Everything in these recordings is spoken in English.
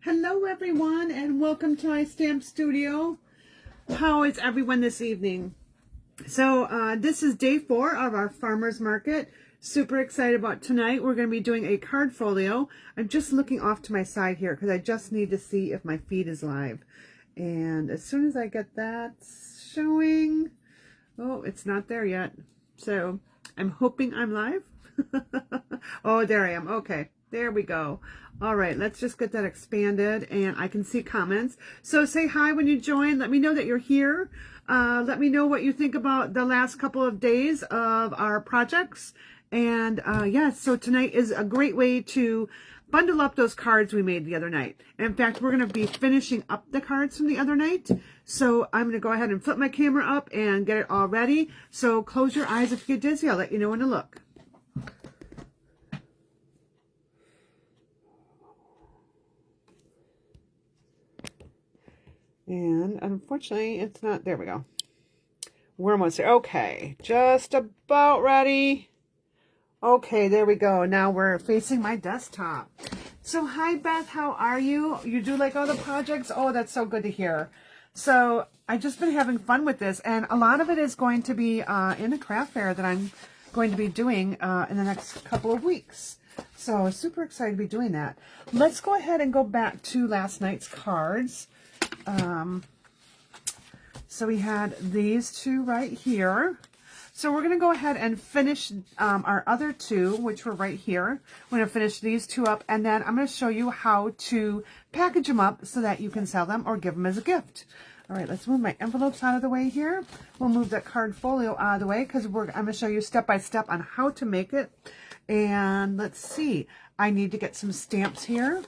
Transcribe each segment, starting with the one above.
Hello everyone and welcome to my stamp studio. How is everyone this evening? So this is day 4 of our farmers market. Super excited about tonight. We're going to be doing a card folio. I'm just looking off to my side here because I just need to see if my feed is live. And as soon as I get that showing, oh, it's not there yet. So I'm hoping I'm live. Oh, there I am. Okay. There we go. All right, let's just get that expanded and I can see comments. So say hi when you join. Let me know that you're here. Let me know what you think about the last couple of days of our projects. And yes, so tonight is a great way to bundle up those cards we made the other night. And in fact, we're going to be finishing up the cards from the other night. So I'm going to go ahead and flip my camera up and get it all ready. So close your eyes if you get dizzy. I'll let you know when to look. And unfortunately, it's not. There we go. We're almost there. Okay, just about ready. Okay, there we go. Now we're facing my desktop. So hi, Beth. How are you? You do like all the projects? Oh, that's so good to hear. So I've just been having fun with this, and a lot of it is going to be in a craft fair that I'm going to be doing in the next couple of weeks. So super excited to be doing that. Let's go ahead and go back to last night's cards. So we had these two right here. So we're going to go ahead and finish our other two, which were right here. We're going to finish these two up, and then I'm going to show you how to package them up so that you can sell them or give them as a gift. All right, let's move my envelopes out of the way here. We'll move that card folio out of the way because I'm going to show you step by step on how to make it. And let's see, I need to get some stamps here,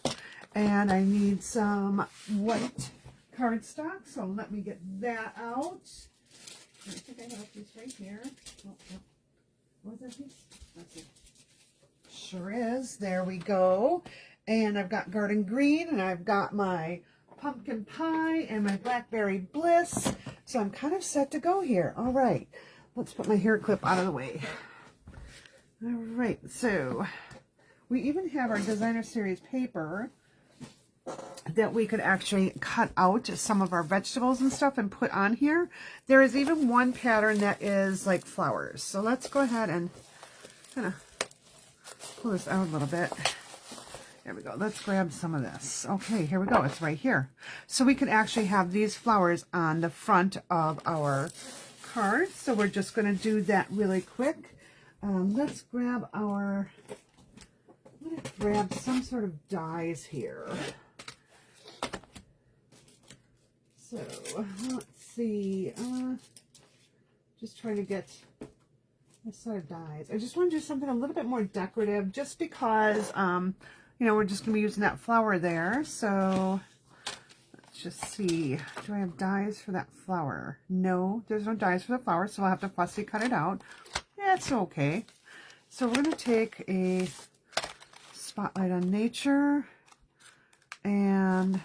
and I need some white cardstock, so let me get that out. I think I have a piece right here. Oh, oh. What was that piece? Let's see. Sure is. There we go. And I've got garden green, and I've got my pumpkin pie and my blackberry bliss. So I'm kind of set to go here. All right. Let's put my hair clip out of the way. All right. So we even have our designer series paper that we could actually cut out some of our vegetables and stuff and put on here. There is even one pattern that is like flowers. So let's go ahead and kind of pull this out a little bit. There we go. Let's grab some of this. Okay, here we go. It's right here. So we can actually have these flowers on the front of our card. So we're just going to do that really quick. Let's grab our, I'm going to grab some sort of dies here. So, let's see, just trying to get this sort of dies. I just want to do something a little bit more decorative just because, you know, we're just going to be using that flower there. So, let's just see. Do I have dies for that flower? No, there's no dies for the flower, so I'll have to fussy cut it out. Yeah, it's okay. So, we're going to take a Spotlight on Nature, and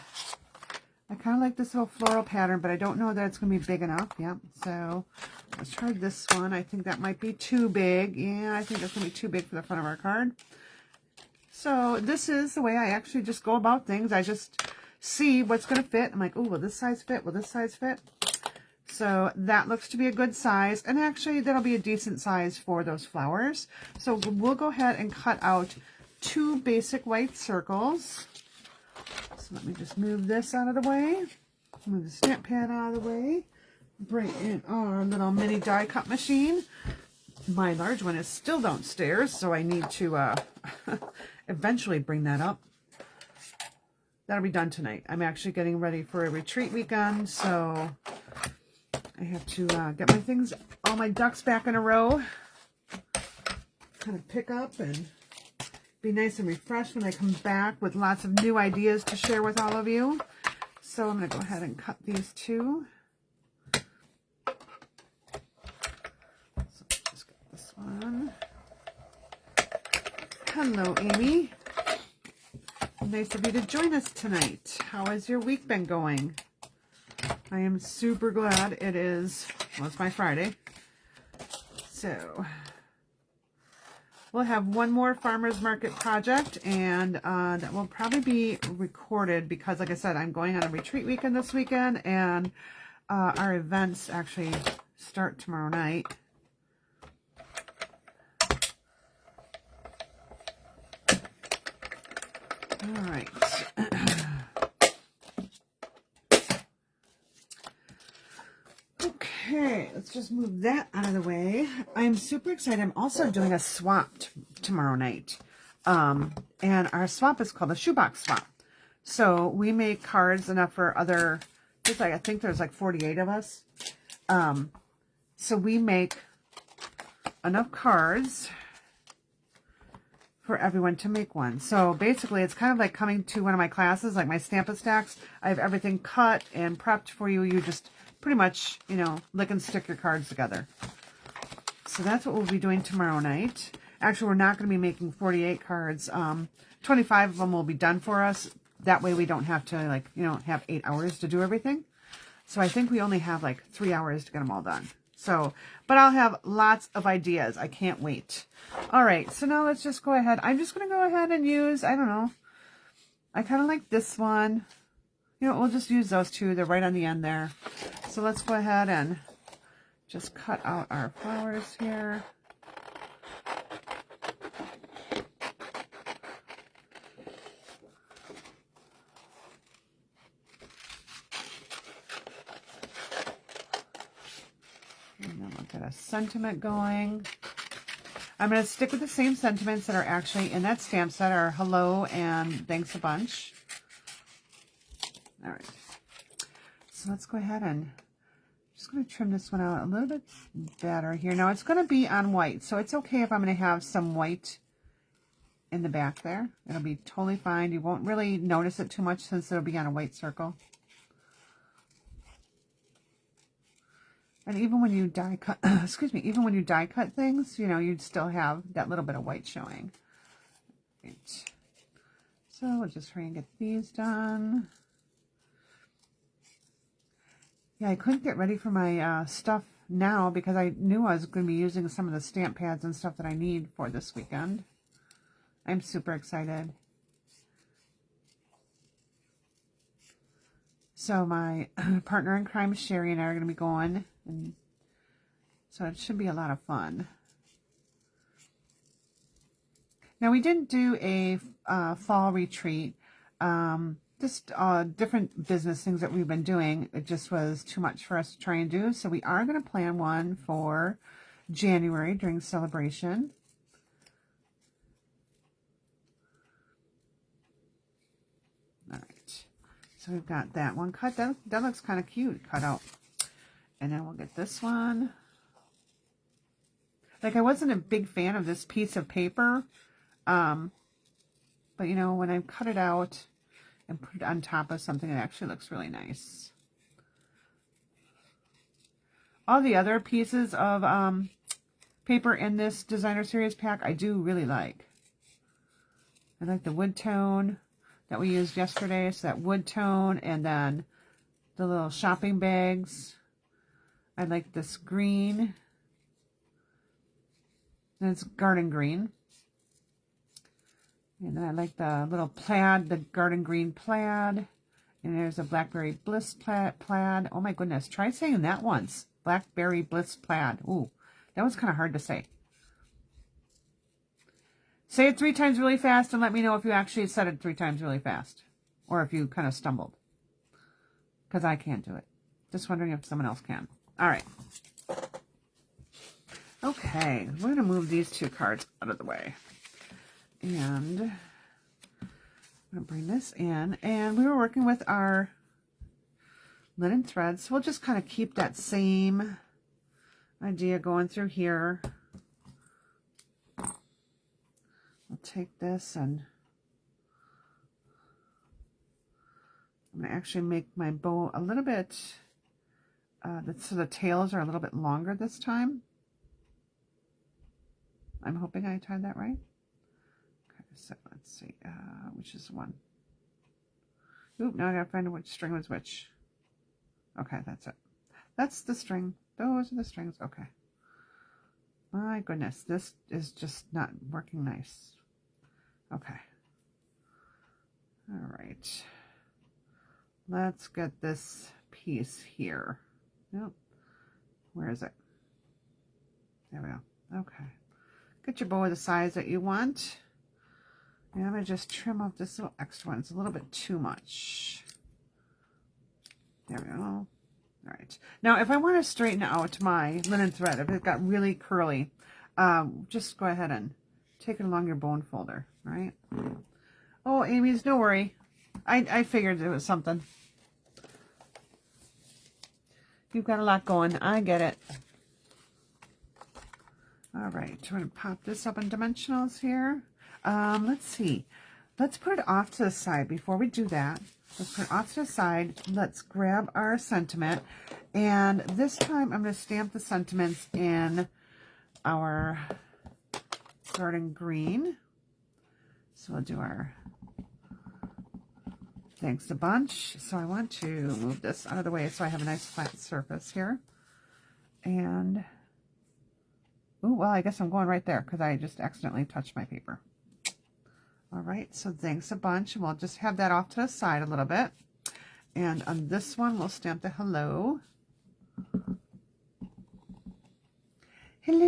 I kind of like this little floral pattern, but I don't know that it's going to be big enough. Yep. So let's try this one. I think that might be too big. Yeah, I think that's going to be too big for the front of our card. So this is the way I actually just go about things. I just see what's going to fit. I'm like, oh, will this size fit? Will this size fit? So that looks to be a good size. And actually, that'll be a decent size for those flowers. So we'll go ahead and cut out 2 basic white circles. So let me just move this out of the way, move the stamp pad out of the way, bring in our little mini die cut machine. My large one is still downstairs, so I need to eventually bring that up. That'll be done tonight. I'm actually getting ready for a retreat weekend, so I have to get my things, all my ducks back in a row, kind of pick up and be nice and refreshed when I come back with lots of new ideas to share with all of you. So I'm going to go ahead and cut these 2. So just get this one. Hello, Amy. Nice of you to join us tonight. How has your week been going? I am super glad it is, well, it's my Friday. So we'll have one more farmer's market project, and that will probably be recorded because, like I said, I'm going on a retreat weekend this weekend, and our events actually start tomorrow night. All right. Okay, let's just move that out of the way. I'm super excited. I'm also doing a swap tomorrow night. And our swap is called a shoebox swap. So we make cards enough for other, it's like, I think there's like 48 of us. So we make enough cards for everyone to make one. So basically it's kind of like coming to one of my classes, like my Stamp-A-Stacks. I have everything cut and prepped for you. You just pretty much, you know, lick and stick your cards together. So that's what we'll be doing tomorrow night. Actually, we're not going to be making 48 cards. 25 of them will be done for us. That way we don't have to, like, you know, have 8 hours to do everything. So I think we only have like 3 hours to get them all done. So, but I'll have lots of ideas. I can't wait. All right, so now let's just go ahead. I'm just going to go ahead and use, I don't know, I kind of like this one. You know, we'll just use those two. They're right on the end there. So let's go ahead and just cut out our flowers here. And then we'll get a sentiment going. I'm going to stick with the same sentiments that are actually in that stamp set are hello and thanks a bunch. All right. So let's go ahead and just going to trim this one out a little bit better here. Now it's going to be on white, so it's okay if I'm going to have some white in the back there. It'll be totally fine. You won't really notice it too much since it'll be on a white circle. And even when you die cut, excuse me, even when you die cut things, you know, you'd still have that little bit of white showing. Right. So we'll just try and get these done. Yeah, I couldn't get ready for my stuff now because I knew I was going to be using some of the stamp pads and stuff that I need for this weekend. I'm super excited. So my partner in crime, Sherry, and I are going to be going, and so it should be a lot of fun. Now, we didn't do a fall retreat, just different business things that we've been doing. It just was too much for us to try and do, so we are going to plan one for January during celebration. All right. So we've got that one cut. That looks kind of cute cut out. And then we'll get this one. Like, I wasn't a big fan of this piece of paper. But, you know, when I cut it out and put it on top of something, it actually looks really nice. All the other pieces of paper in this designer series pack, I do really like. I like the wood tone that we used yesterday, so that wood tone, and then the little shopping bags. I like this green, and it's garden green. And then I like the little plaid, the garden green plaid, and there's a blackberry bliss plaid. Oh my goodness, try saying that once. Blackberry bliss plaid. Ooh, that was kind of hard to say. Say it 3 times really fast and let me know if you actually said it 3 times really fast. Or if you kind of stumbled. Because I can't do it. Just wondering if someone else can. All right. Okay. We're going to move these 2 cards out of the way. And I'm going to bring this in. And we were working with our linen threads. So we'll just kind of keep that same idea going through here. I'll take this and I'm going to actually make my bow a little bit, so the tails are a little bit longer this time. I'm hoping I tied that right. Okay, so let's see, which is the one. Oop, now I gotta find which string was which. Okay, that's it. That's the string. Those are the strings. Okay. My goodness, this is just not working nice. Okay. All right. Let's get this piece here. Nope. Where is it? There we go. Okay. Get your bow the size that you want. And I'm going to just trim off this little extra one. It's a little bit too much. There we go. All right. Now, if I want to straighten out my linen thread, if it got really curly, just go ahead and take it along your bone folder, right? Oh, Amy's, no worry. I figured it was something. You've got a lot going. I get it. All right. We're going to pop this up in dimensionals here. Let's see. Let's put it off to the side. Before we do that, let's put it off to the side. Let's grab our sentiment. And this time I'm going to stamp the sentiments in our garden green. So we'll do our thanks a bunch. So I want to move this out of the way so I have a nice flat surface here. And, oh, well, I guess I'm going right there because I just accidentally touched my paper. All right, so thanks a bunch. And we'll just have that off to the side a little bit. And on this one, we'll stamp the hello. Hello.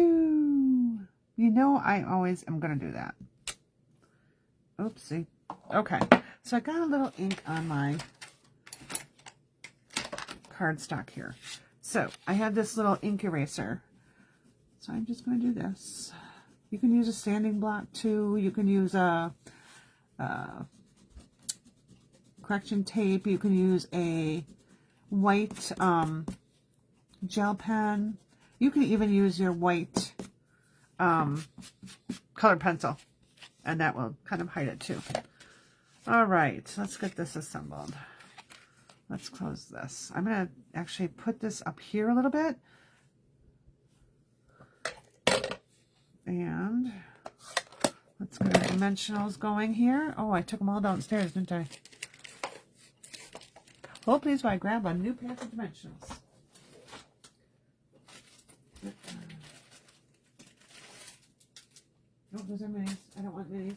You know, I always am going to do that. Oopsie. Okay, so I got a little ink on my cardstock here. So I have this little ink eraser. So I'm just going to do this. You can use a sanding block too. You can use a correction tape. You can use a white gel pen. You can even use your white colored pencil, and that will kind of hide it too. All right, let's get this assembled. Let's close this. I'm going to actually put this up here a little bit. And let's get our dimensionals going here. Oh, I took them all downstairs, didn't I? Oh, please, while I grab a new pack of dimensionals. No, those are minis. I don't want minis.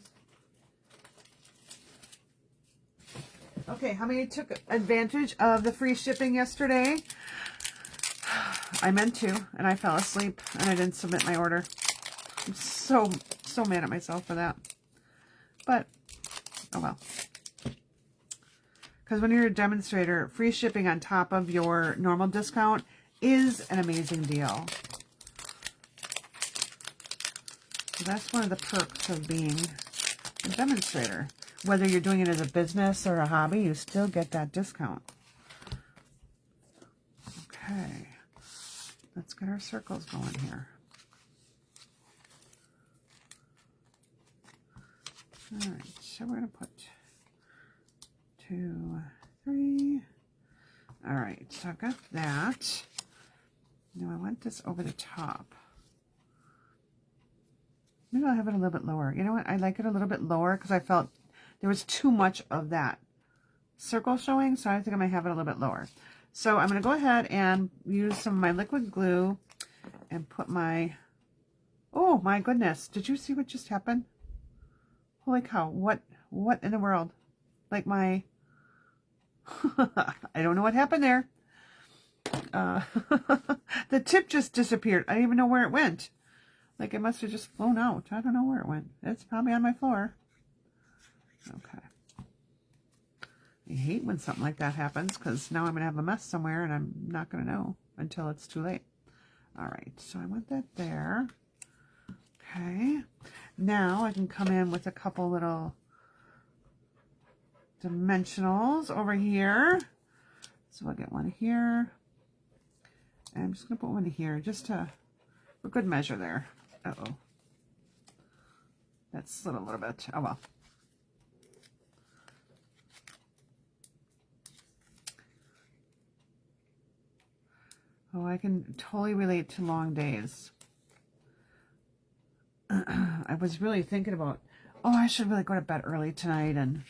Okay, how many took advantage of the free shipping yesterday? I meant to, and I fell asleep, and I didn't submit my order. I'm so mad at myself for that. But, oh well. Because when you're a demonstrator, free shipping on top of your normal discount is an amazing deal. So that's one of the perks of being a demonstrator. Whether you're doing it as a business or a hobby, you still get that discount. Okay. Let's get our circles going here. All right, so we're going to put 2, 3. All right, so I've got that. Now I want this over the top. Maybe I'll have it a little bit lower. You know what? I like it a little bit lower because I felt there was too much of that circle showing, so I think I might have it a little bit lower. So I'm going to go ahead and use some of my liquid glue and put my, oh my goodness, did you see what just happened? Holy cow, what in the world? Like my, I don't know what happened there. The tip just disappeared. I didn't even know where it went. Like it must have just flown out. I don't know where it went. It's probably on my floor. Okay. I hate when something like that happens because now I'm going to have a mess somewhere and I'm not going to know until it's too late. All right, so I want that there. Okay. Now I can come in with a couple little dimensionals over here. So I'll get one here. And I'm just going to put one here just to, for good measure there. Uh-oh. That slid a little bit. Oh, well. Oh, I can totally relate to long days. I was really thinking about, oh, I should really go to bed early tonight and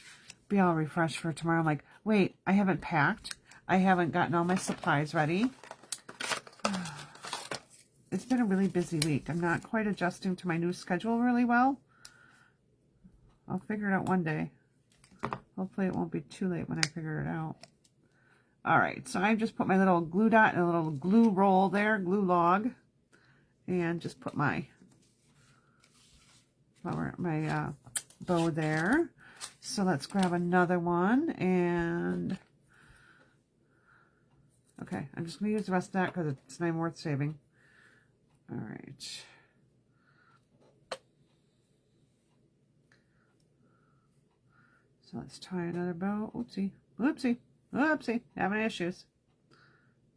be all refreshed for tomorrow. I'm like, wait, I haven't packed. I haven't gotten all my supplies ready. it's been a really busy week. I'm not quite adjusting to my new schedule really well. I'll figure it out one day. Hopefully it won't be too late when I figure it out. All right, so I just put my little glue dot and a little glue roll there, glue log, and just put my bow there. So let's grab another one, and okay, I'm just going to use the rest of that because it's not worth saving. All right. So let's tie another bow. Oopsie, oopsie, oopsie, having issues.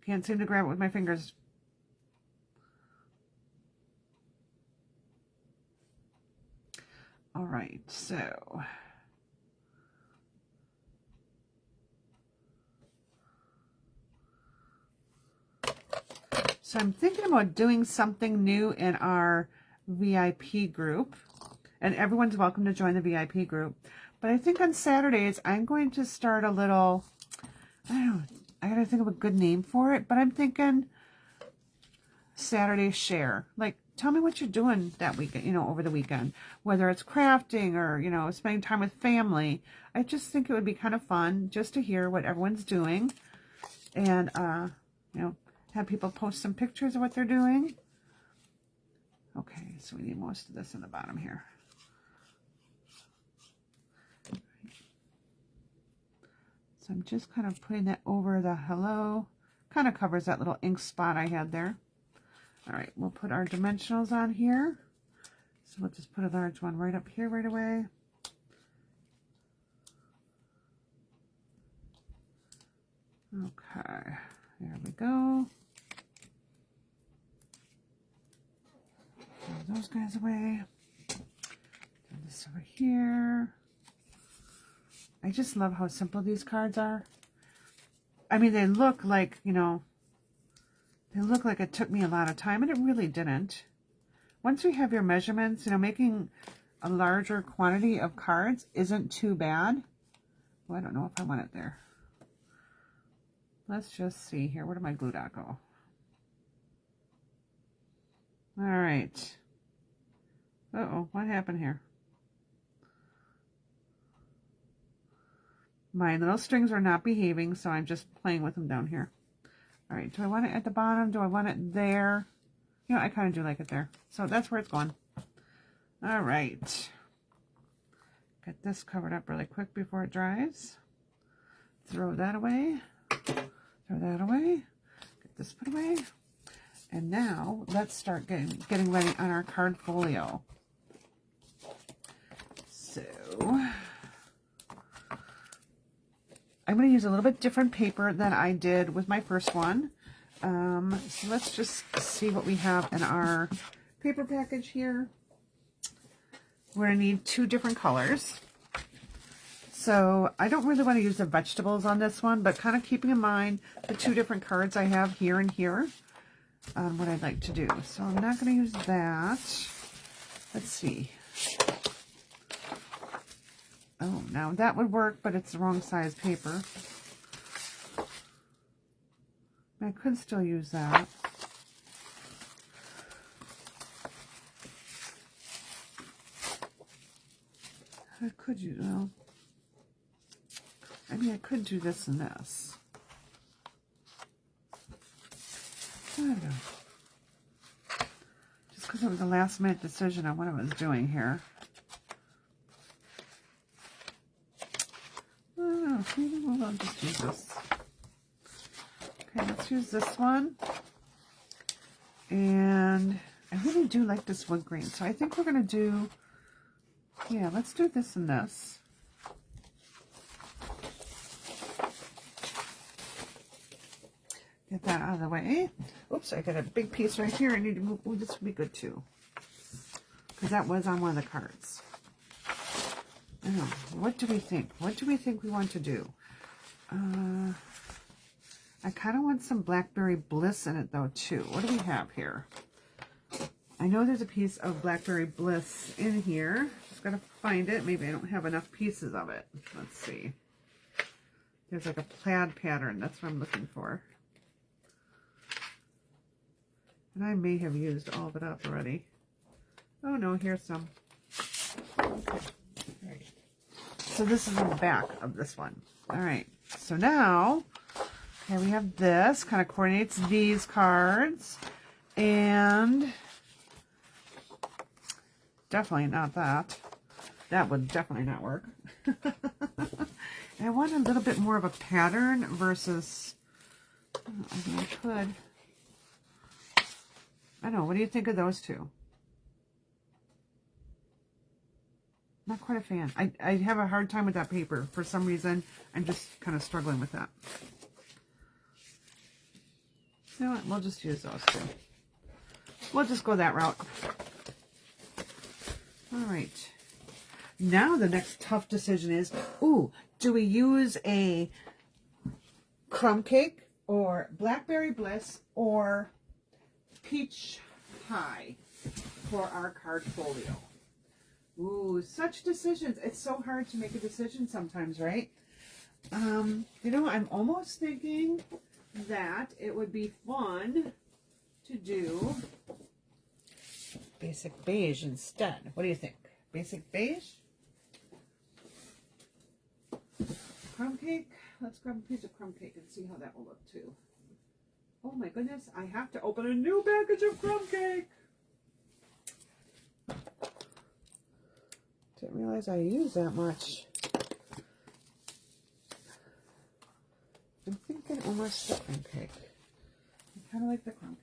Can't seem to grab it with my fingers. All right, so I'm thinking about doing something new in our VIP group, and everyone's welcome to join the VIP group. But I think on Saturdays, I'm going to start a little, I don't know, I gotta think of a good name for it, but I'm thinking Saturday share. Like, tell me what you're doing that weekend, you know, over the weekend, whether it's crafting or, you know, spending time with family. I just think it would be kind of fun just to hear what everyone's doing, and, you know, have people post some pictures of what they're doing. Okay, so we need most of this in the bottom here. So I'm just kind of putting that over the hello. Kind of covers that little ink spot I had there. All right, we'll put our dimensionals on here. So we'll just put a large one right up here right away. Okay, there we go. Throw those guys away. Throw this over here. I just love how simple these cards are. I mean, they look like, you know, they look like it took me a lot of time, and it really didn't. Once you have your measurements, you know, making a larger quantity of cards isn't too bad. Well, I don't know if I want it there. Let's just see here. Where did my glue dot go? All right. Uh-oh, what happened here? My little strings are not behaving, so I'm just playing with them down here. All right, do I want it at the bottom? Do I want it there? You know, I kind of do like it there. So that's where it's going. All right. Get this covered up really quick before it dries. Throw that away. Throw that away. Get this put away. And now let's start getting ready on our card folio. So I'm going to use a little bit different paper than I did with my first one. So let's just see what we have in our paper package here. We're going to need 2 different colors. So I don't really want to use the vegetables on this one, but kind of keeping in mind the 2 different cards I have here and here on what I'd like to do. So I'm not going to use that. Let's see. Oh, now that would work, but it's the wrong size paper. I could still use that. I could use, well, I mean, I could do this and this. I don't know. Just because it was a last minute decision on what I was doing here. Maybe we'll just use this. Okay, let's use this one. And I really do like this wood grain, so I think we're going to do, yeah, let's do this and this. Get that out of the way. Oops, I got a big piece right here. I need to move. Oh, this would be good too, because that was on one of the cards. Oh, what do we think? What do we think we want to do? I kind of want some Blackberry Bliss in it though too. What do we have here? I know there's a piece of Blackberry Bliss in here. Just gotta find it. Maybe I don't have enough pieces of it. Let's see. There's like a plaid pattern. That's what I'm looking for. And I may have used all of it up already. Oh no, here's some. Okay. All right. So this is on the back of this one. All right. So now, okay, we have this. Kind of coordinates these cards. And definitely not that. That would definitely not work. I want a little bit more of a pattern versus, I mean, I could. I don't know. What do you think of those two? Not quite a fan. I have a hard time with that paper. For some reason, I'm just kind of struggling with that. You know what? We'll just use those two. We'll just go that route. All right. Now the next tough decision is, ooh, do we use a crumb cake or blackberry bliss or peach pie for our card folio? Ooh, such decisions. It's so hard to make a decision sometimes, right? You know, I'm almost thinking that it would be fun to do basic beige instead. What do you think? Basic beige? Crumb cake? Let's grab a piece of crumb cake and see how that will look too. Oh my goodness, I have to open a new package of crumb cake. Didn't realize I used that much. I'm thinking almost the crumb cake. I kind of like the crumb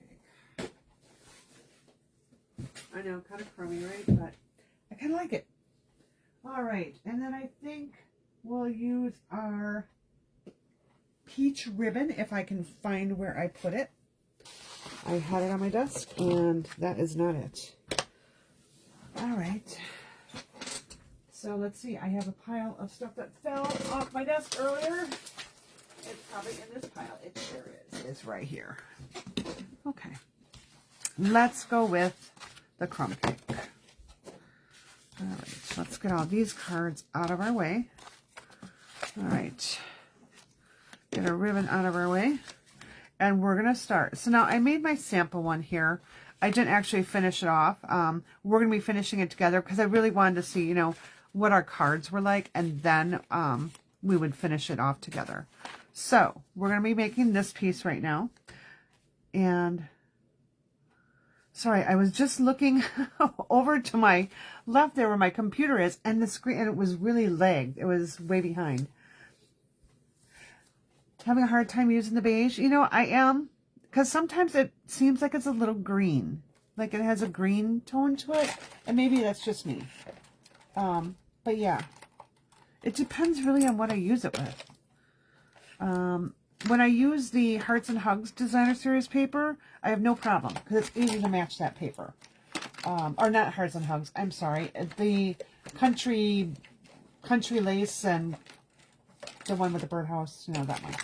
cake. I know, kind of crummy, right? But I kind of like it. All right, and then I think we'll use our peach ribbon if I can find where I put it. I had it on my desk, and that is not it. All right. So let's see. I have a pile of stuff that fell off my desk earlier. It's probably in this pile. It sure is. It's right here. Okay. Let's go with the crumb cake. All right. Let's get all these cards out of our way. All right. Get a ribbon out of our way. And we're going to start. So now I made my sample one here. I didn't actually finish it off. We're going to be finishing it together because I really wanted to see, you know, what our cards were like, and then we would finish it off together. So we're going to be making this piece right now. And sorry, I was just looking over to my left there where my computer is, and the screen, and it was really lagged. It was way behind. Having a hard time using the beige. You know, I am, because sometimes it seems like it's a little green, like it has a green tone to it, and maybe that's just me. But yeah, it depends really on what I use it with. When I use the Hearts and Hugs Designer Series paper, I have no problem because it's easy to match that paper. Or not Hearts and Hugs, I'm sorry. The Country Lace and the one with the birdhouse, you know, that one.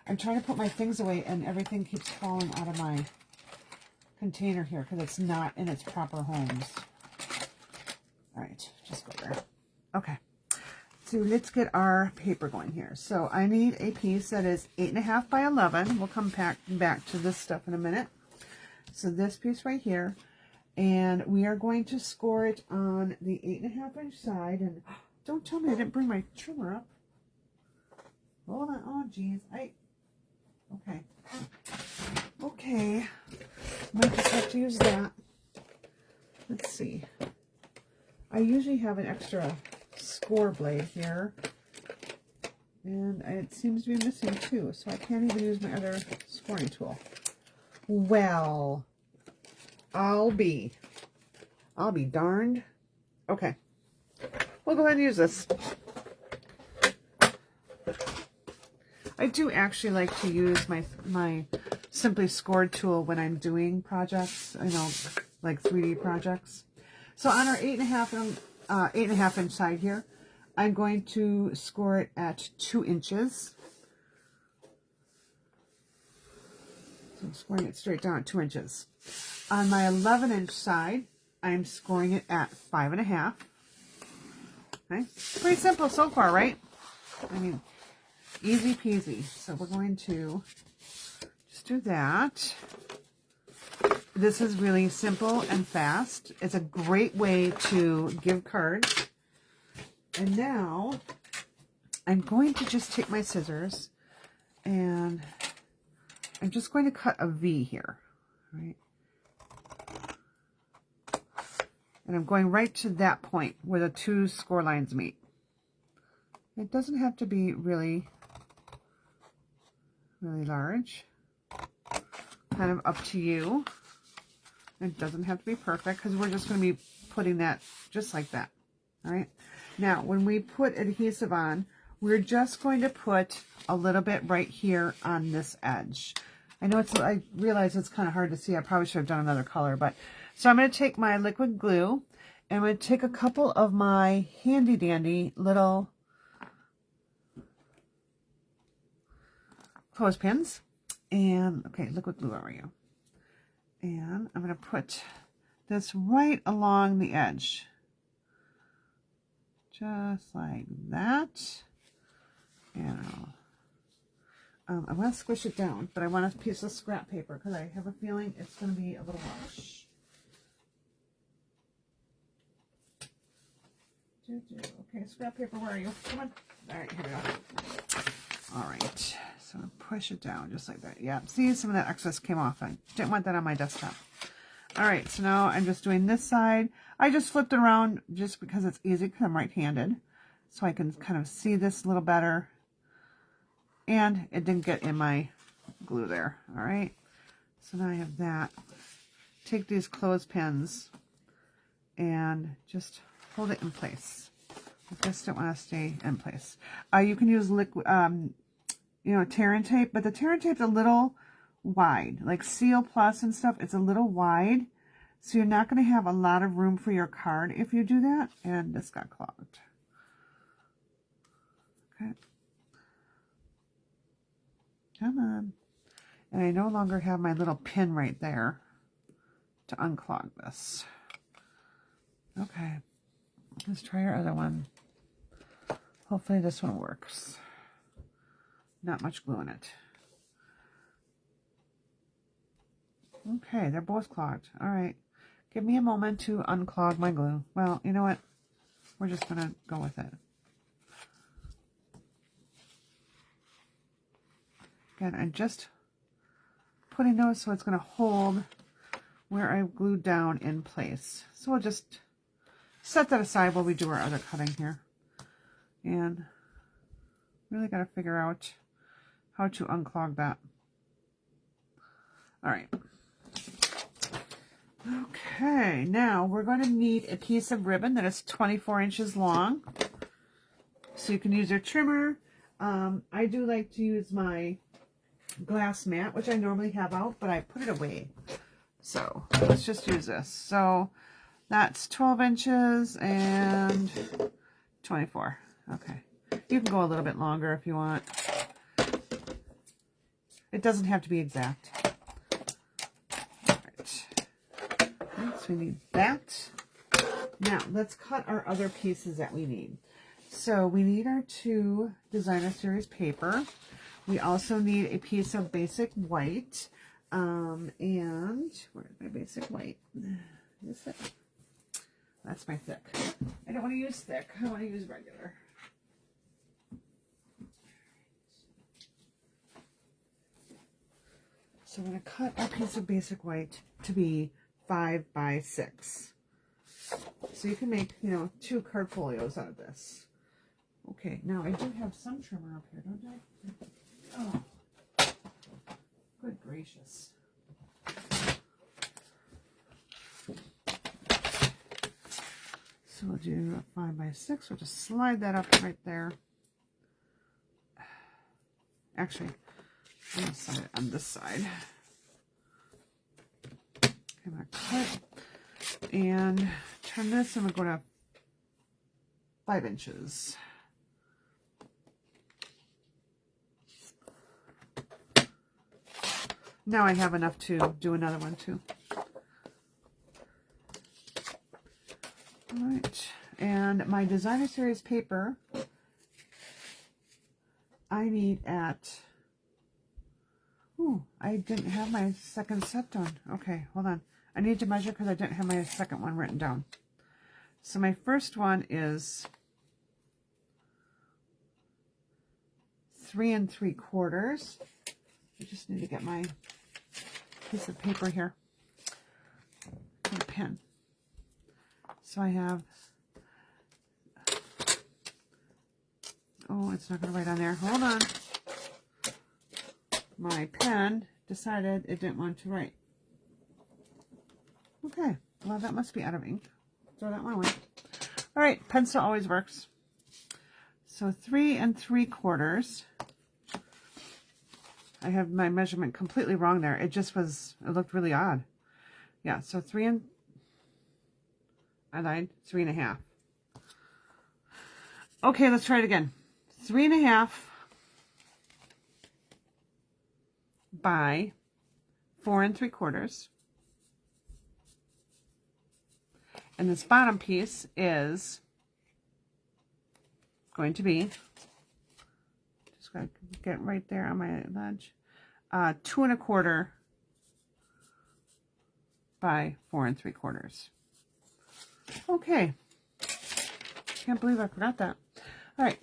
I'm trying to put my things away and everything keeps falling out of my container here because it's not in its proper homes. All right, just go there. Okay, so let's get our paper going here. So I need a piece that is 8.5 by 11. We'll come back to this stuff in a minute. So this piece right here, and we are going to score it on the 8.5-inch side. And don't tell me I didn't bring my trimmer up. Hold on. Oh, geez. Okay. Okay. Might just have to use that. Let's see. I usually have an extra score blade here. And it seems to be missing too. So I can't even use my other scoring tool. Well, I'll be darned. Okay. We'll go ahead and use this. I do actually like to use my Simply Scored tool when I'm doing projects, you know, like 3D projects. So on our 8.5-inch side here, I'm going to score it at 2 inches. So I'm scoring it straight down at 2 inches. On my 11-inch side, I'm scoring it at 5.5. Okay, pretty simple so far, right? I mean, easy peasy. So we're going to let's do that. This is really simple and fast. It's a great way to give cards. And now I'm going to just take my scissors and I'm just going to cut a V here, right? And I'm going right to that point where the two score lines meet. It doesn't have to be really large. Kind of up to you. It doesn't have to be perfect because we're just going to be putting that just like that. All right. Now, when we put adhesive on, we're just going to put a little bit right here on this edge. I know I realize it's kind of hard to see. I probably should have done another color, but so I'm going to take my liquid glue and I'm going to take a couple of my handy dandy little clothespins and okay, liquid glue, where are you? And I'm going to put this right along the edge. Just like that. And I want to squish it down, but I want a piece of scrap paper because I have a feeling it's going to be a little much. Okay, scrap paper, where are you? Come on. All right, here we go. All right, so push it down just like that. Yeah, see, some of that excess came off. I didn't want that on my desktop. All right, so now I'm just doing this side. I just flipped it around just because it's easy because I'm right-handed. So I can kind of see this a little better. And it didn't get in my glue there. All right, so now I have that. Take these clothespins and just hold it in place. I just don't want to stay in place. You can use liquid, you know, tear and tape, but the tear and tape's a little wide. Like Seal Plus and stuff, it's a little wide. So you're not going to have a lot of room for your card if you do that. And this got clogged. Okay. Come on. And I no longer have my little pin right there to unclog this. Okay. Let's try our other one. Hopefully this one works. Not much glue in it. Okay, they're both clogged. All right. Give me a moment to unclog my glue. Well, you know what? We're just going to go with it. Again, I'm just putting those so it's going to hold where I glued down in place. So we'll just set that aside while we do our other cutting here. And really got to figure out how to unclog that. All right. Okay, now we're going to need a piece of ribbon that is 24 inches long. So you can use your trimmer. I do like to use my glass mat, which I normally have out, but I put it away. So let's just use this. So that's 12 inches and 24. Okay. You can go a little bit longer if you want. It doesn't have to be exact. So we need that. Now let's cut our other pieces that we need. So we need our 2 designer series paper. We also need a piece of basic white. And where's my basic white? Is it? That's my thick. I don't want to use thick. I want to use regular. So I'm going to cut our piece of basic white to be 5 by 6. So you can make, you know, 2 card folios out of this. Okay, now I do have some trimmer up here, don't I? Oh, good gracious. So we'll do a 5 by 6. We'll just slide that up right there. Actually, I'm going to slide it on this side. I'm going to cut and turn this, and we're going to 5 inches. Now I have enough to do another one too. All right, and my designer series paper, I need at, Ooh, I didn't have my second set done. Okay, hold on. I need to measure because I didn't have my second one written down. So my first one is 3 3/4. I just need to get my piece of paper here and a pen. So I have, oh, it's not going to write on there. Hold on. My pen decided it didn't want to write. Okay, well, that must be out of ink. Throw that one away. All right, pencil always works. So 3 3/4. I have my measurement completely wrong there. It just was, it looked really odd. Yeah, so 3 1/2. Okay, let's try it again. 3 1/2 by 4 3/4. And this bottom piece is going to be, just gotta get right there on my ledge, 2 1/4 by 4 3/4. Okay, can't believe I forgot that. All right,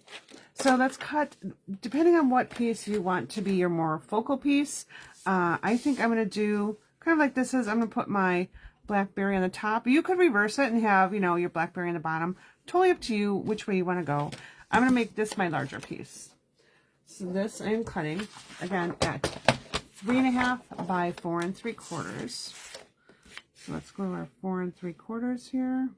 so let's cut, depending on what piece you want to be your more focal piece. I think I'm going to do kind of like this is, I'm going to put my blackberry on the top. You could reverse it and have, you know, your blackberry on the bottom. Totally up to you which way you want to go. I'm going to make this my larger piece. So this I'm cutting, again, at 3 1/2 by 4 3/4. So let's go to our 4 3/4 here.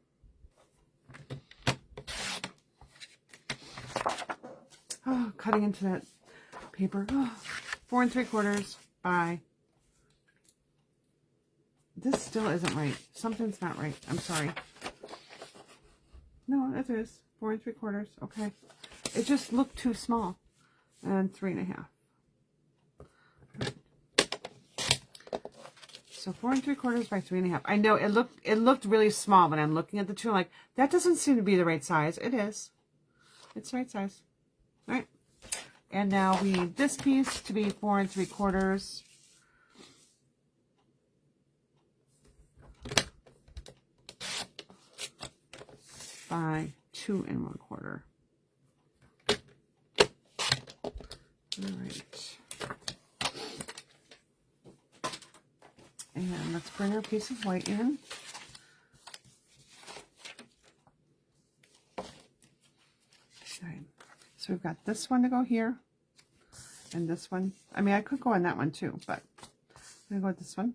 Oh, cutting into that paper. Oh, 4 3/4 by, this still isn't right. Something's not right. I'm sorry. No, it is 4 3/4. Okay. It just looked too small. And 3 1/2. So 4 3/4 by 3 1/2. I know it looked really small when I'm looking at the two. I'm like, that doesn't seem to be the right size. It is. It's the right size. All right. And now we need this piece to be 4 3/4. By 2 1/4. All right. And let's bring our piece of white in. Okay. So we've got this one to go here. And this one. I mean, I could go on that one too, but I'm going to go with this one.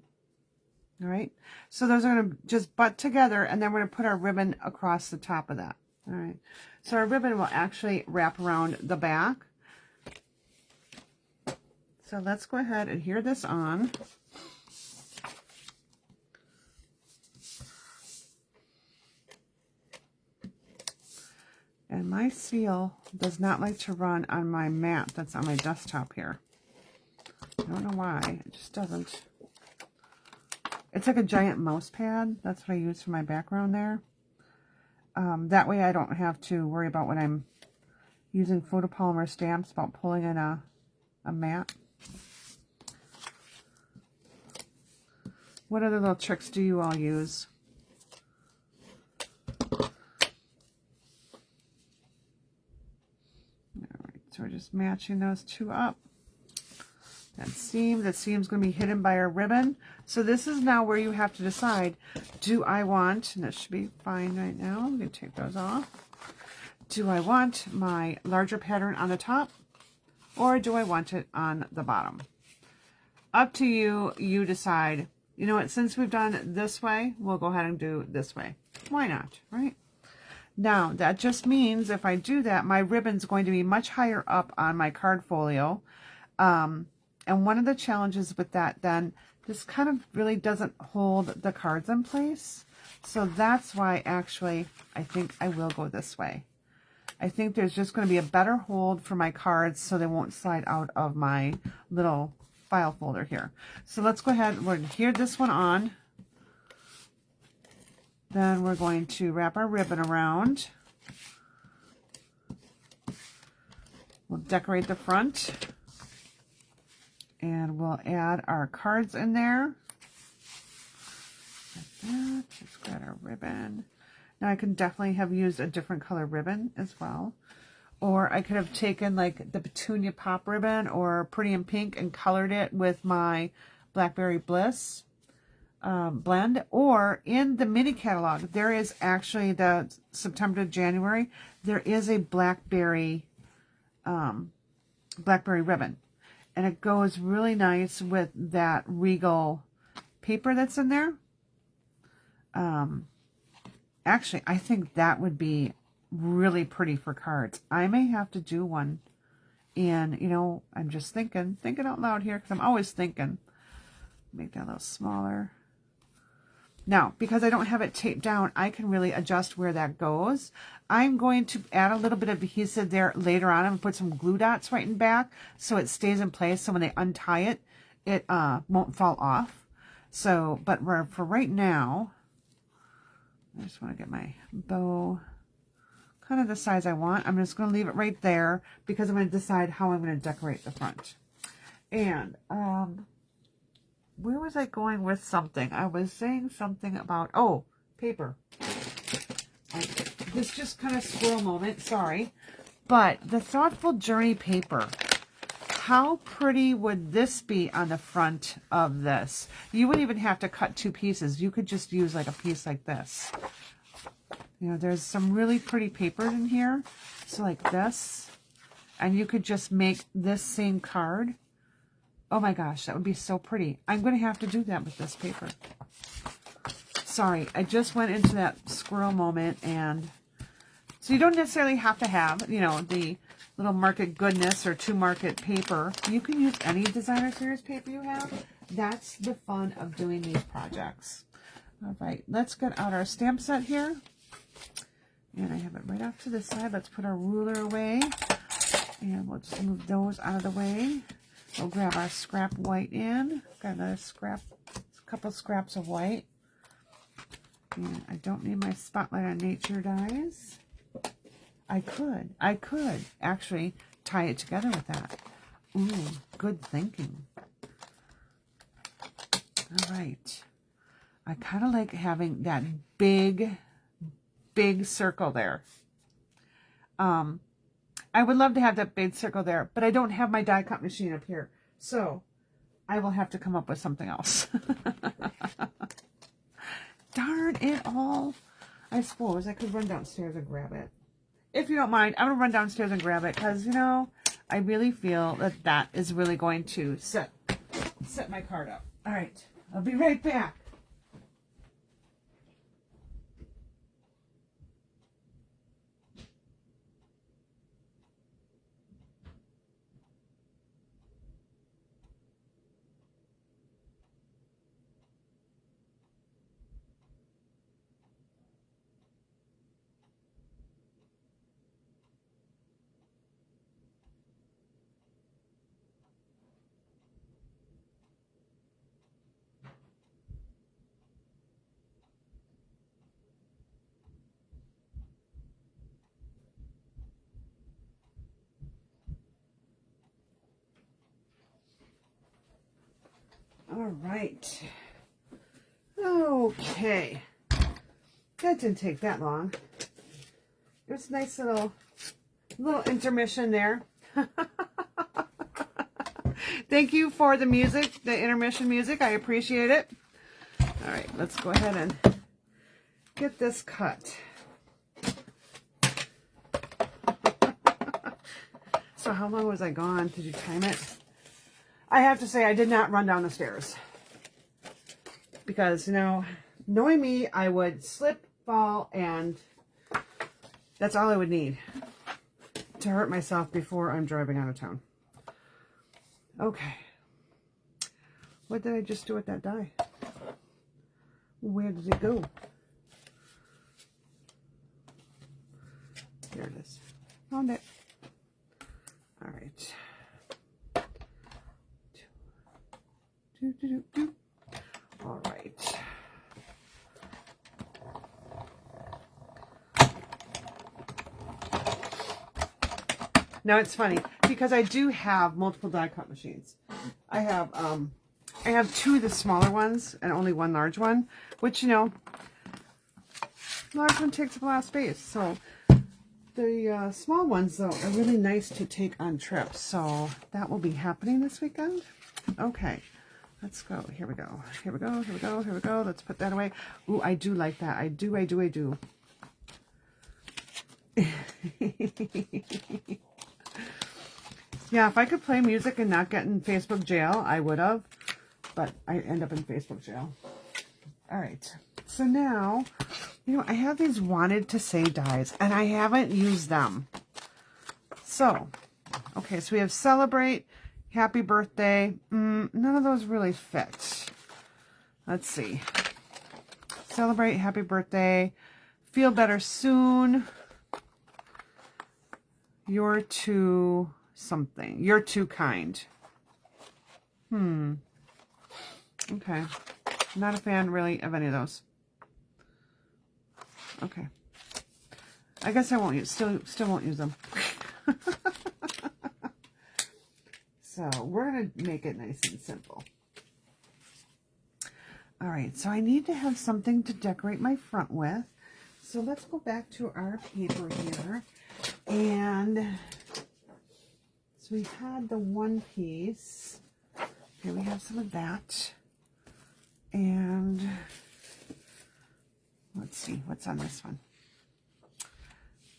All right. So those are going to just butt together, and then we're going to put our ribbon across the top of that. All right. So our ribbon will actually wrap around the back. So let's go ahead and adhere this on. And my seal does not like to run on my mat that's on my desktop here. I don't know why. It just doesn't. It's like a giant mouse pad. That's what I use for my background there. That way I don't have to worry about when I'm using photopolymer stamps about pulling in a mat. What other little tricks do you all use? Alright, so we're just matching those two up. That seam's going to be hidden by our ribbon. So this is now where you have to decide, do I want, and this should be fine right now, I'm going to take those off. Do I want my larger pattern on the top, or do I want it on the bottom? Up to you, you decide. You know what, since we've done it this way, we'll go ahead and do this way. Why not, right? Now, that just means if I do that, my ribbon's going to be much higher up on my card folio. And one of the challenges with that, then, this kind of really doesn't hold the cards in place. So that's why, actually, I think I will go this way. I think there's just going to be a better hold for my cards so they won't slide out of my little file folder here. So let's go ahead, we're going to adhere this one on. Then we're going to wrap our ribbon around. We'll decorate the front. And we'll add our cards in there. Like that. Let's grab our ribbon. Now I can definitely have used a different color ribbon as well. Or I could have taken like the Petunia Pop ribbon or Pretty in Pink and colored it with my Blackberry Bliss blend. Or in the mini catalog, there is actually the September to January, there is a Blackberry ribbon. And it goes really nice with that Regal paper that's in there. Actually, I think that would be really pretty for cards. I may have to do one. And, you know, I'm just thinking out loud here because I'm always thinking. Make that a little smaller. Now, because I don't have it taped down, I can really adjust where that goes. I'm going to add a little bit of adhesive there later on. I'm going to put some glue dots right in back so it stays in place. So when they untie it, it won't fall off. So, but for right now, I just want to get my bow kind of the size I want. I'm just going to leave it right there because I'm going to decide how I'm going to decorate the front. And, where was I going with something? I was saying something about, oh, paper. This just kind of squirrel moment, sorry. But the Thoughtful Journey paper, how pretty would this be on the front of this? You wouldn't even have to cut two pieces. You could just use like a piece like this. You know, there's some really pretty papers in here. So like this. And you could just make this same card. Oh my gosh, that would be so pretty. I'm going to have to do that with this paper. Sorry, I just went into that squirrel moment. And so you don't necessarily have to have, you know, the little Market Goodness or 2 Market paper. You can use any designer series paper you have. That's the fun of doing these projects. All right, let's get out our stamp set here. And I have it right off to the side. Let's put our ruler away. And we'll just move those out of the way. We'll grab our scrap white in. Got another couple scraps of white. And I don't need my Spotlight on Nature dies. I could actually tie it together with that. Ooh, good thinking. All right. I kind of like having that big circle there. I would love to have that big circle there, but I don't have my die cut machine up here. So I will have to come up with something else. Darn it all. I suppose I could run downstairs and grab it. If you don't mind, I'm going to run downstairs and grab it because, you know, I really feel that that is really going to set my card up. All right. I'll be right back. All right. Okay. That didn't take that long. It was a nice little intermission there. Thank you for the music, the intermission music. I appreciate it. All right, let's go ahead and get this cut. So how long was I gone? Did you time it? I have to say I did not run down the stairs. Because, you know, knowing me, I would slip, fall, and that's all I would need to hurt myself before I'm driving out of town. Okay. What did I just do with that die? Where did it go? There it is. Found it. All right. All right. Now it's funny because I do have multiple die cut machines. I have two of the smaller ones and only one large one, which, you know, large one takes up a lot of space. So the small ones, though, are really nice to take on trips. So that will be happening this weekend. Okay, let's go. Here we go. Here we go. Here we go. Here we go. Let's put that away. Ooh, I do like that. I do. Yeah, if I could play music and not get in Facebook jail, I would have. But I end up in Facebook jail. All right. So now, you know, I have these wanted to say dies, and I haven't used them. So, okay, so we have celebrate, happy birthday. None of those really fit. Let's see. Celebrate, happy birthday, feel better soon. You're too something. You're too kind. Okay. Not a fan, really, of any of those. Okay. I guess I won't use, still won't use them. So, we're going to make it nice and simple. All right, so I need to have something to decorate my front with. So, let's go back to our paper here. And so we had the one piece. Okay, we have some of that. And let's see, what's on this one?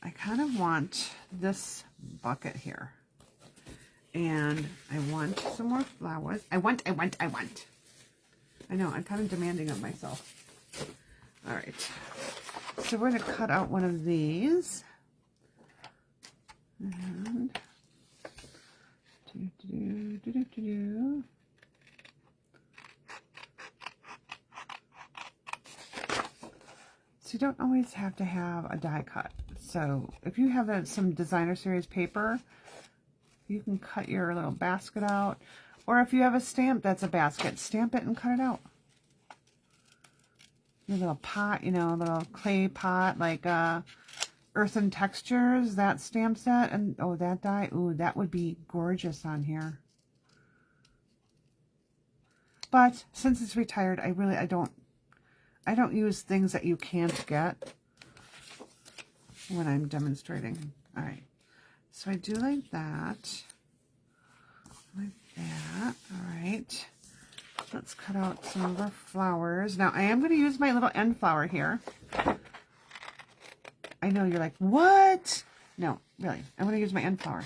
I kind of want this bucket here. And I want some more flowers. I want. I know, I'm kind of demanding of myself. All right. So we're going to cut out one of these. And so you don't always have to have a die cut. So if you have some designer series paper, you can cut your little basket out. Or if you have a stamp that's a basket, stamp it and cut it out. Your little pot, you know, little clay pot, like Earth and Textures, that stamp set. And oh, that die, ooh, that would be gorgeous on here. But since it's retired, I don't use things that you can't get when I'm demonstrating. All right. So I do like that. Like that. All right. Let's cut out some of our flowers. Now, I am going to use my little end flower here. I know you're like, what? No, really. I'm going to use my end flower.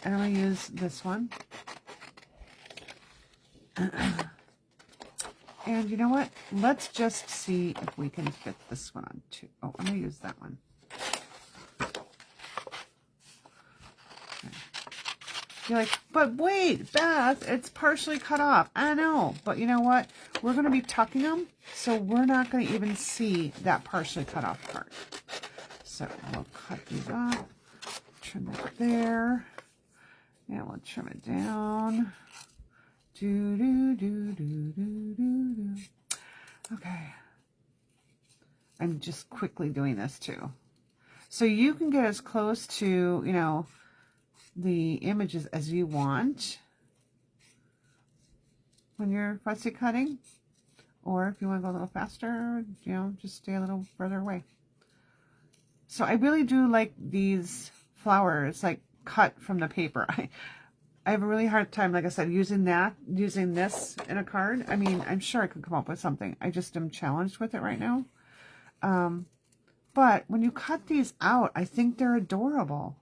And I'm going to use this one. And you know what? Let's just see if we can fit this one on too. Oh, I'm going to use that one. Okay. You're like, but wait, Beth, it's partially cut off. I know, but you know what? We're going to be tucking them, so we're not going to even see that partially cut off part. So we'll cut these off, trim that there, and we'll trim it down. Okay. I'm just quickly doing this too. So you can get as close to, you know, the images as you want when you're fussy cutting. Or if you want to go a little faster, you know, just stay a little further away. So I really do like these flowers, like cut from the paper. I have a really hard time, like I said, using this in a card. I mean, I'm sure I could come up with something. I just am challenged with it right now. But when you cut these out, I think they're adorable.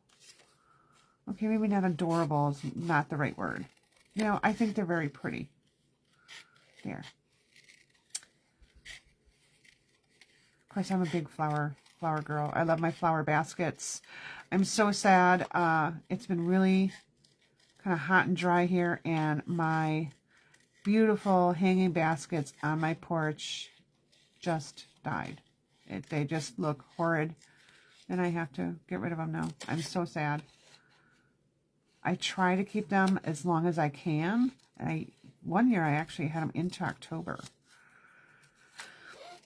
Okay, maybe not adorable is not the right word. You know, I think they're very pretty. There. Of course, I'm a big flower girl. I love my flower baskets. I'm so sad. It's been really kind of hot and dry here, and my beautiful hanging baskets on my porch just died. They just look horrid, and I have to get rid of them now. I'm so sad. I try to keep them as long as I can. One year I actually had them into October.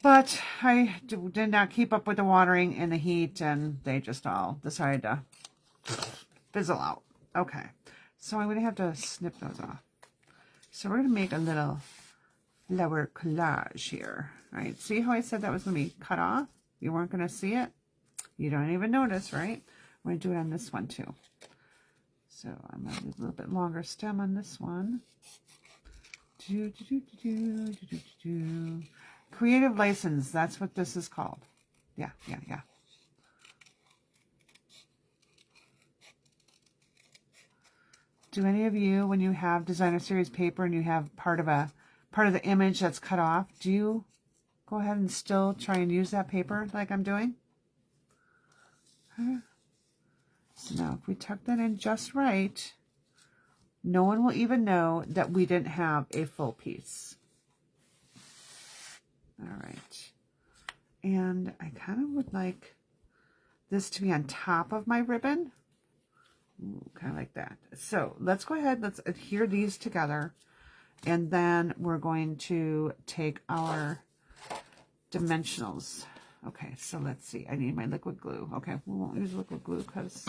But I did not keep up with the watering and the heat, and they just all decided to fizzle out. Okay, so I'm going to have to snip those off. So we're going to make a little flower collage here. All right, see how I said that was going to be cut off? You weren't going to see it? You don't even notice, right? I'm going to do it on this one too. So I'm going to do a little bit longer stem on this one. Creative license, that's what this is called. Yeah. Do any of you, when you have designer series paper and you have part of the image that's cut off, do you go ahead and still try and use that paper like I'm doing? So now if we tuck that in just right, no one will even know that we didn't have a full piece. All right. And I kind of would like this to be on top of my ribbon. Ooh, kind of like that. So let's go ahead, let's adhere these together. And then we're going to take our dimensionals. Okay, so let's see. I need my liquid glue. Okay, we won't use liquid glue because,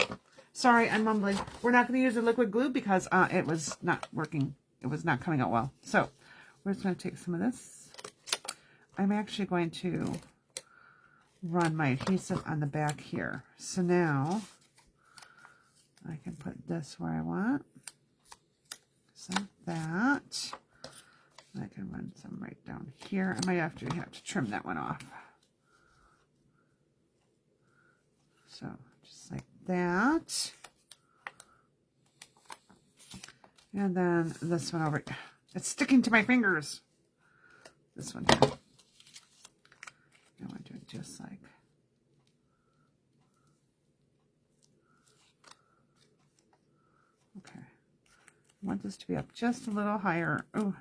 sorry, I'm mumbling. We're not going to use the liquid glue because it was not working. It was not coming out well. So we're just going to take some of this. I'm actually going to run my adhesive on the back here. So now I can put this where I want. Just like that. I can run some right down here. I might have to trim that one off. So just like that. And then this one over here. It's sticking to my fingers. This one here. I want to do it just like. Okay. I want this to be up just a little higher. Oh,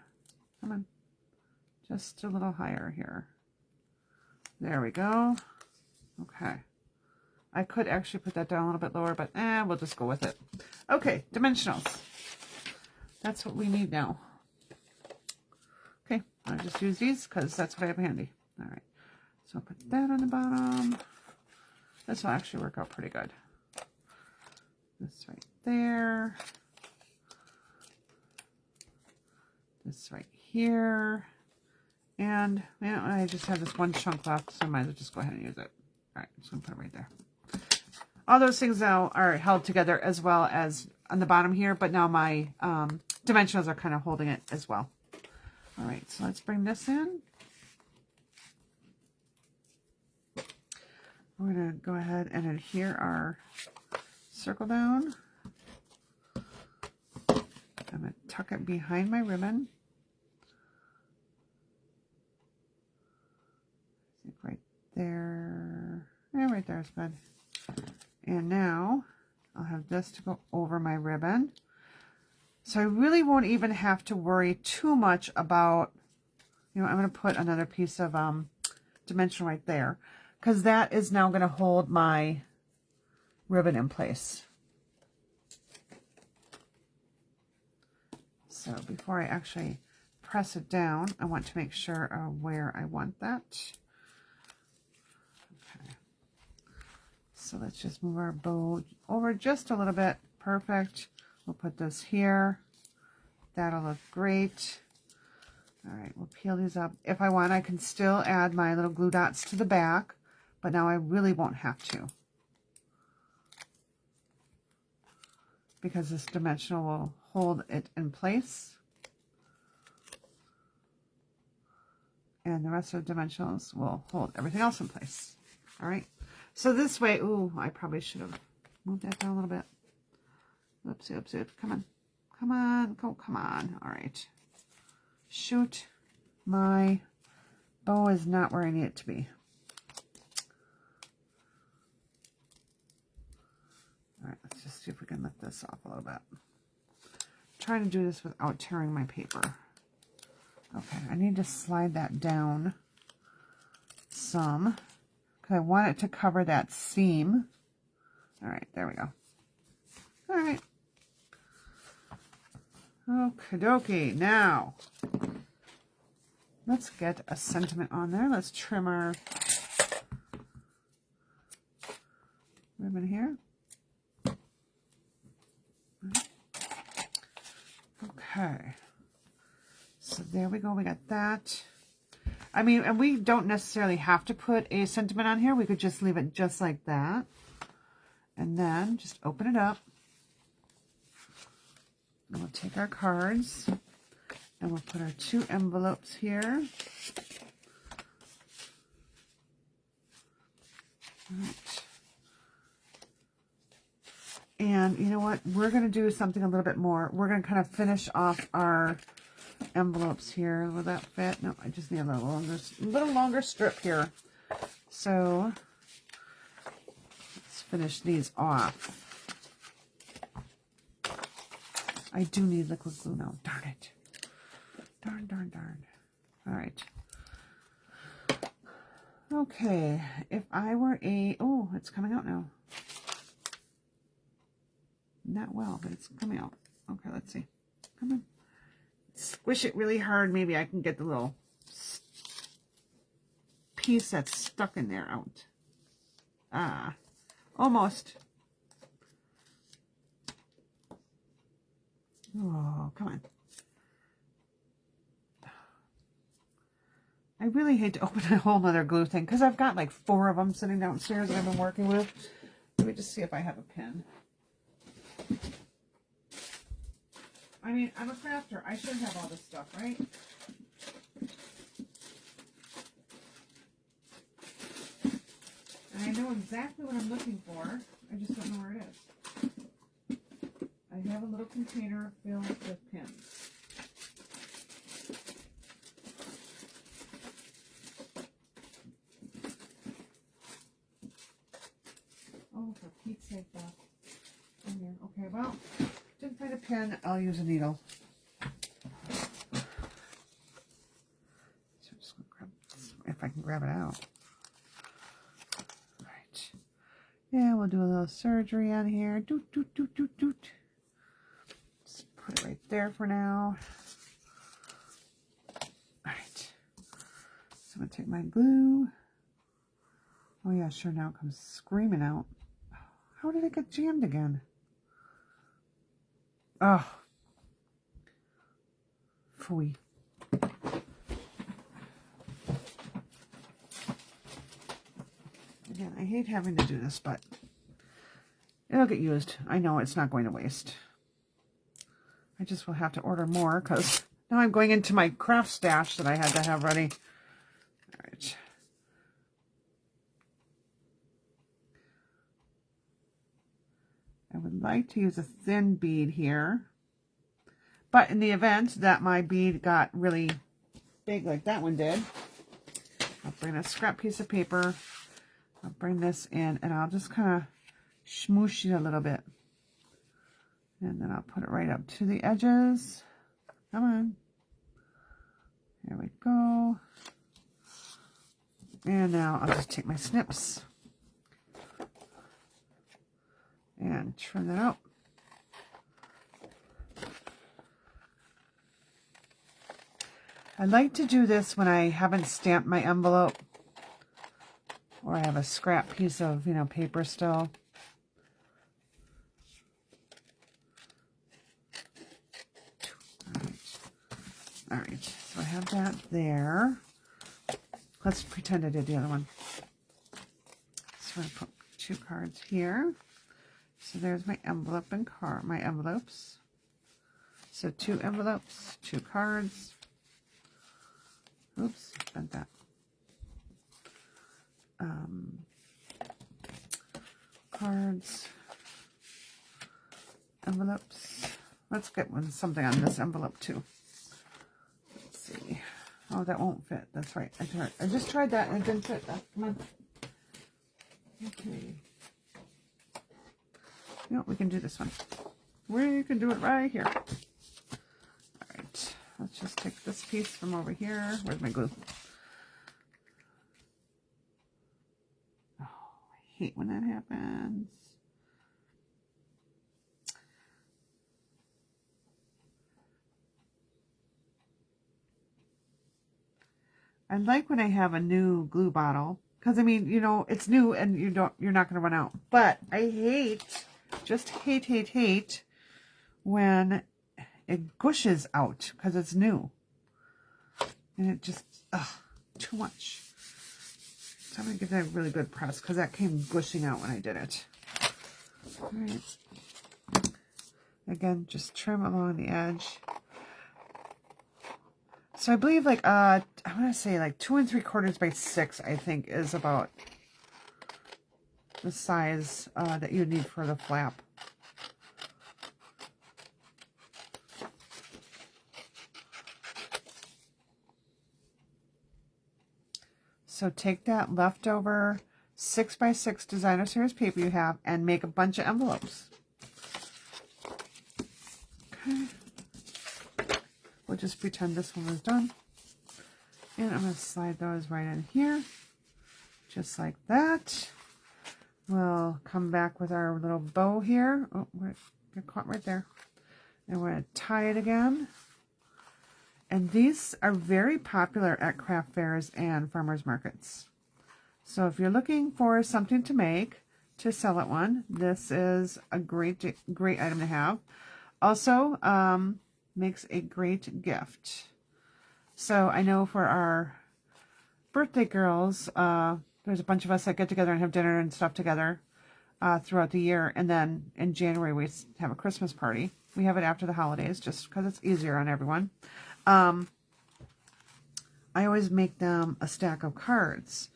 come on. Just a little higher here. There we go. Okay. I could actually put that down a little bit lower, but we'll just go with it. Okay, dimensionals. That's what we need now. Okay, I'll just use these because that's what I have handy. All right, so I'll put that on the bottom. This will actually work out pretty good. This right there. This right here. And I just have this one chunk left, so I might as well just go ahead and use it. All right, just gonna put it right there. All those things now are held together as well as on the bottom here, but now my dimensionals are kind of holding it as well. All right, so let's bring this in. We're going to go ahead and adhere our circle down. I'm going to tuck it behind my ribbon. I think right there. Yeah, right there is good. And now I'll have this to go over my ribbon. So I really won't even have to worry too much about, I'm going to put another piece of dimension right there because that is now going to hold my ribbon in place. So before I actually press it down, I want to make sure where I want that. So let's just move our bow over just a little bit. Perfect. We'll put this here. That'll look great. All right, we'll peel these up. If I want, I can still add my little glue dots to the back, but now I really won't have to, because this dimensional will hold it in place. And the rest of the dimensionals will hold everything else in place. All right. So this way, ooh, I probably should have moved that down a little bit. Oopsie, oopsie, oopsie. Come on. Come on. Go, come on. All right. Shoot. My bow is not where I need it to be. All right, let's just see if we can lift this off a little bit. I'm trying to do this without tearing my paper. Okay, I need to slide that down some, because I want it to cover that seam. All right, there we go. All right. Okie dokie. Now, let's get a sentiment on there. Let's trim our ribbon here. there we go. We got that. I mean, and we don't necessarily have to put a sentiment on here. We could just leave it just like that. And then just open it up. And we'll take our cards and we'll put our 2 envelopes here. All right. And you know what? We're going to do something a little bit more. We're going to kind of finish off our envelopes here. Will that fit? No, I just need a little longer strip here. So let's finish these off. I do need liquid glue now. Darn it. Darn, darn, darn. All right. Okay. If I were oh, it's coming out now. Not well, but it's coming out. Okay, let's see. Come on. Squish it really hard. Maybe I can get the little piece that's stuck in there out. Ah, almost. Oh, come on. I really hate to open a whole nother glue thing because I've got like 4 of them sitting downstairs that I've been working with. Let me just see if I have a pin. I mean, I'm a crafter. I should have all this stuff, right? And I know exactly what I'm looking for. I just don't know where it is. I have a little container filled with pins. Oh, for Pete's sake, Beth. In here. Okay, well, didn't find a pin. I'll use a needle. So I'm just going to grab this, if I can grab it out. All right. Yeah, we'll do a little surgery on here. Doot, doot, doot, doot, doot. Just put it right there for now. All right. So I'm going to take my glue. Oh, yeah, sure, now it comes screaming out. How did it get jammed again? Oh. Phooey. Again, I hate having to do this, but it'll get used. I know it's not going to waste. I just will have to order more because now I'm going into my craft stash that I had to have ready. All right. I would like to use a thin bead here, but in the event that my bead got really big like that one did, I'll bring a scrap piece of paper, I'll bring this in, and I'll just kind of smoosh it a little bit. And then I'll put it right up to the edges. Come on. There we go. And now I'll just take my snips and trim that out. I like to do this when I haven't stamped my envelope or I have a scrap piece of, paper still. All right, so I have that there. Let's pretend I did the other one. So I'm going to put 2 cards here. So there's my envelope and my envelopes. So 2 envelopes, 2 cards. Oops, bent that. Cards, envelopes. Let's get something on this envelope too. Let's see. Oh, that won't fit. That's right. I just tried that and it didn't fit. Come on. Okay. No, we can do this one. We can do it right here. All right. Let's just take this piece from over here. Where's my glue? Oh, I hate when that happens. I like when I have a new glue bottle, because I mean, it's new and you're not going to run out. But I just hate when it gushes out because it's new. And it just, too much. So I'm going to give that a really good press because that came gushing out when I did it. All right. Again, just trim along the edge. So I believe like, I want to say like 2 3/4 by 6, I think is about the size that you need for the flap. So take that leftover 6 by 6 designer series paper you have and make a bunch of envelopes. Okay. We'll just pretend this one was done. And I'm going to slide those right in here. Just like that. We'll come back with our little bow here. Oh, got caught right there. And we're going to tie it again. And these are very popular at craft fairs and farmers markets. So if you're looking for something to make to sell at one, this is a great item to have. Also, makes a great gift. So I know for our birthday girls, there's a bunch of us that get together and have dinner and stuff together throughout the year. And then in January, we have a Christmas party. We have it after the holidays just because it's easier on everyone. I always make them a stack of cards.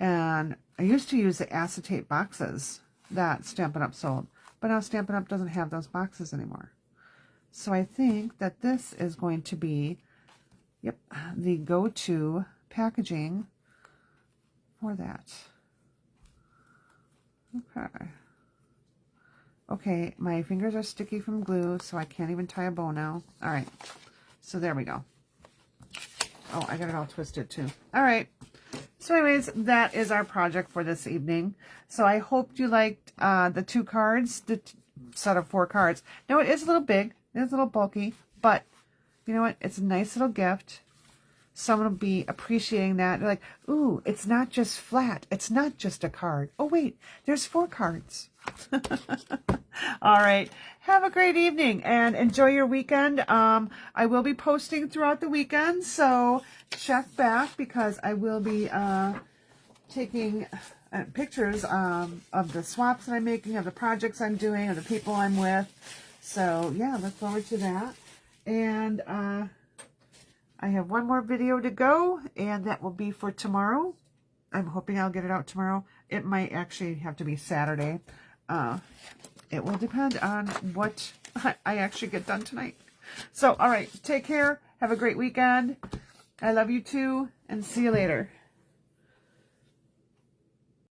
And I used to use the acetate boxes that Stampin' Up! Sold. But now Stampin' Up! Doesn't have those boxes anymore. So I think that this is going to be, yep, the go-to packaging for that. Okay. Okay, my fingers are sticky from glue, so I can't even tie a bow now. All right. So there we go. Oh, I got it all twisted too. All right. So anyways, that is our project for this evening. So I hope you liked the 2 cards, the set of 4 cards. Now it is a little big, it is a little bulky, but you know what? It's a nice little gift. Someone will be appreciating that. They're like, ooh, it's not just flat. It's not just a card. Oh wait, there's 4 cards. All right. Have a great evening and enjoy your weekend. I will be posting throughout the weekend, so check back because I will be taking pictures of the swaps that I'm making, of the projects I'm doing, of the people I'm with. So yeah, look forward to that. And I have one more video to go, and that will be for tomorrow. I'm hoping I'll get it out tomorrow. It might actually have to be Saturday. It will depend on what I actually get done tonight. So, all right, take care. Have a great weekend. I love you too, and see you later.